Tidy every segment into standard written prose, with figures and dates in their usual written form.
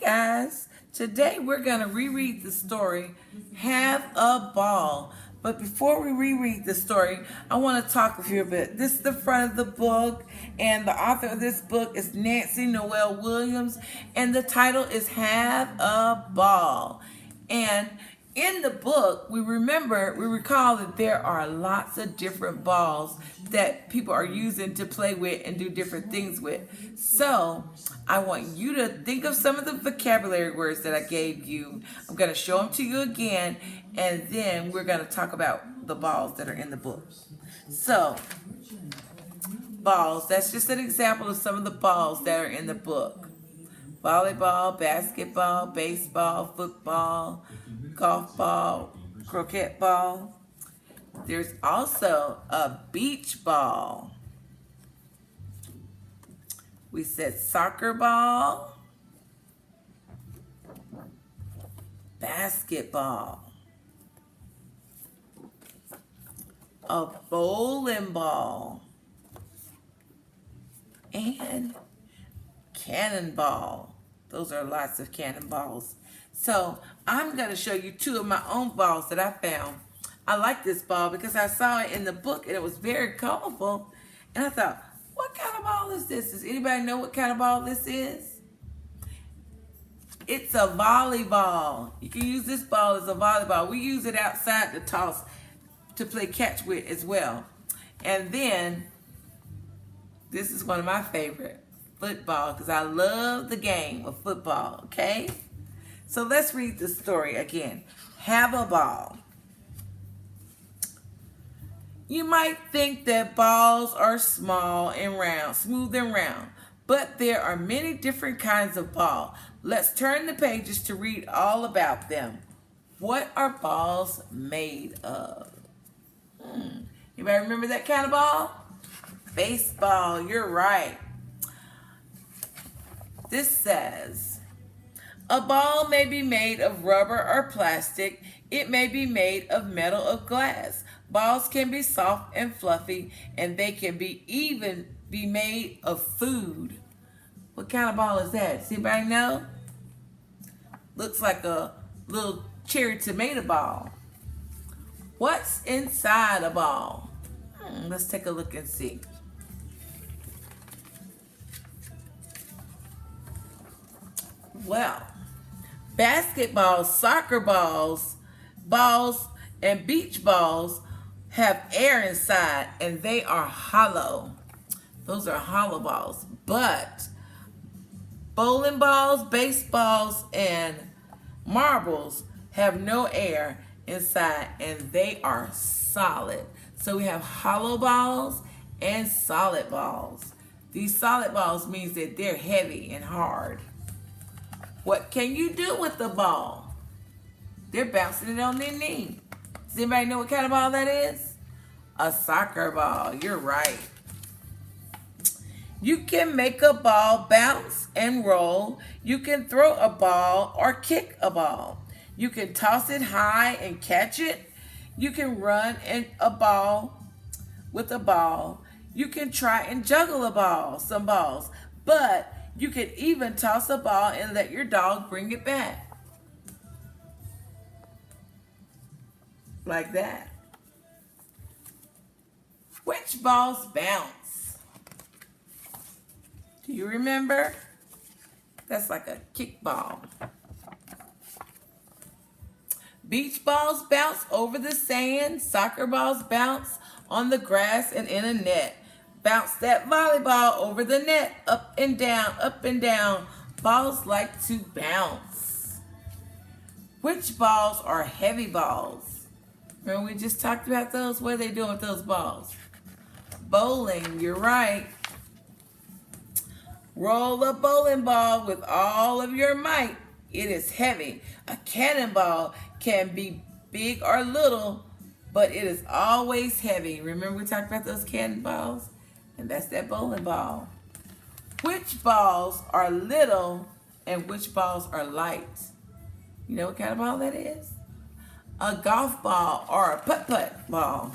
guys. Today we're going to reread the story, Have a Ball. But before we reread the story, I want to talk with you a bit. This is the front of the book, and the author of this book is Nancy Noel Williams, and the title is Have a Ball. And in the book, we recall that there are lots of different balls that people are using to play with and do different things with. So I want you to think of some of the vocabulary words that I gave you. I'm going to show them to you again, and then we're going to talk about the balls that are in the book. So, balls, that's just an example of some of the balls that are in the book. Volleyball, basketball, baseball, football, golf ball, croquet ball. There's also a beach ball. We said soccer ball, basketball, a bowling ball, and cannonball. Those are lots of cannonballs. So I'm going to show you two of my own balls that I found. I like this ball because I saw it in the book and it was very colorful. And I thought, what kind of ball is this? Does anybody know what kind of ball this is? It's a volleyball. You can use this ball as a volleyball. We use it outside to toss, to play catch with as well. And then, this is one of my favorite, football, because I love the game of football, okay? So let's read the story again. Have a ball. You might think that balls are small and round, smooth and round, but there are many different kinds of ball. Let's turn the pages to read all about them. What are balls made of? Anybody remember that kind of ball? Baseball, you're right. This says, a ball may be made of rubber or plastic. It may be made of metal or glass. Balls can be soft and fluffy, and they can even be made of food. What kind of ball is that? Does anybody know? Looks like a little cherry tomato ball. What's inside a ball? Let's take a look and see. Well, basketballs, soccer balls, and beach balls have air inside and they are hollow. Those are hollow balls. But bowling balls, baseballs, and marbles have no air inside and they are solid. So we have hollow balls and solid balls. These solid balls means that they're heavy and hard. What can you do with the ball? They're bouncing it on their knee. Does anybody know what kind of ball that is? A soccer ball. You're right. You can make a ball bounce and roll. You can throw a ball or kick a ball. You can toss it high and catch it. You can run with a ball. You can try and juggle some balls. But you can even toss a ball and let your dog bring it back. Like that. Which balls bounce? Do you remember? That's like a kickball. Beach balls bounce over the sand. Soccer balls bounce on the grass and in a net. Bounce that volleyball over the net, up and down, up and down. Balls like to bounce. Which balls are heavy balls? Remember we just talked about those? What are they doing with those balls? Bowling, you're right. Roll a bowling ball with all of your might. It is heavy. A cannonball can be big or little, but it is always heavy. Remember we talked about those cannonballs? And that's that bowling ball. Which balls are little and which balls are light? You know what kind of ball that is? A golf ball or a putt-putt ball.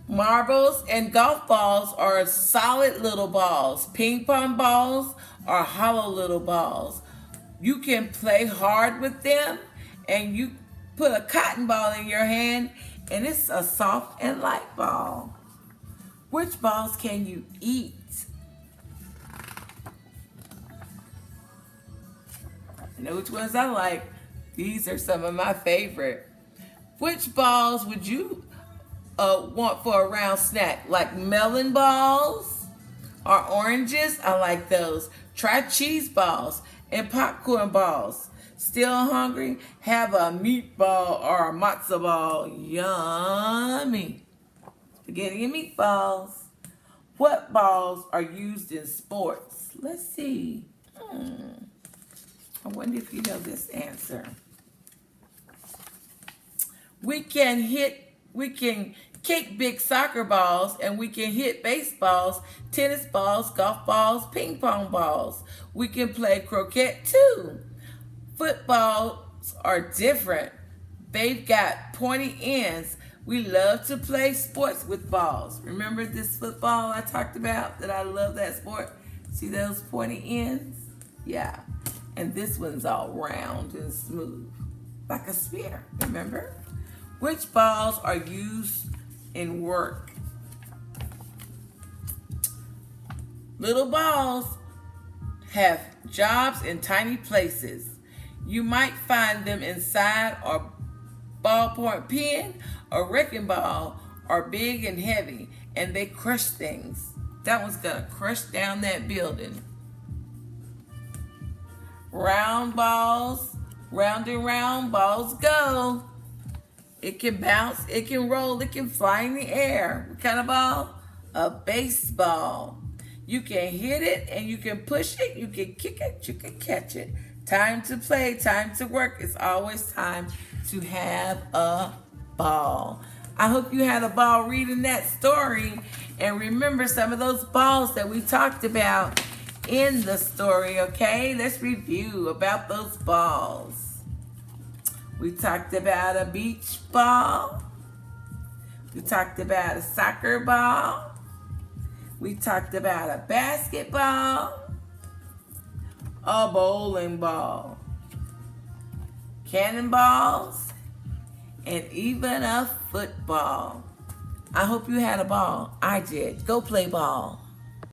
Marbles and golf balls are solid little balls. Ping pong balls are hollow little balls. You can play hard with them, and you put a cotton ball in your hand and it's a soft and light ball. Which balls can you eat? I know which ones I like. These are some of my favorite. Which balls would you want for a round snack? Like melon balls or oranges? I like those. Try cheese balls and popcorn balls. Still hungry? Have a meatball or a matzo ball. Yummy. Spaghetti and meatballs. What balls are used in sports? Let's see. I wonder if you know this answer. We can kick big soccer balls, and we can hit baseballs, tennis balls, golf balls, ping pong balls. We can play croquet too. Footballs are different. They've got pointy ends. We love to play sports with balls. Remember this football I talked about that I love that sport? See those pointy ends? Yeah. And this one's all round and smooth, like a spear, remember? Which balls are used in work? Little balls have jobs in tiny places. You might find them inside a ballpoint pen or wrecking ball are big and heavy, and they crush things. That one's gonna crush down that building. Round balls, round and round balls go. It can bounce, it can roll, it can fly in the air. What kind of ball? A baseball. You can hit it and you can push it, you can kick it, you can catch it. Time to play, time to work. It's always time to have a ball. I hope you had a ball reading that story and remember some of those balls that we talked about in the story, okay? Let's review about those balls. We talked about a beach ball. We talked about a soccer ball. We talked about a basketball, a bowling ball, cannonballs, and even a football. I hope you had a ball. I did. Go play ball.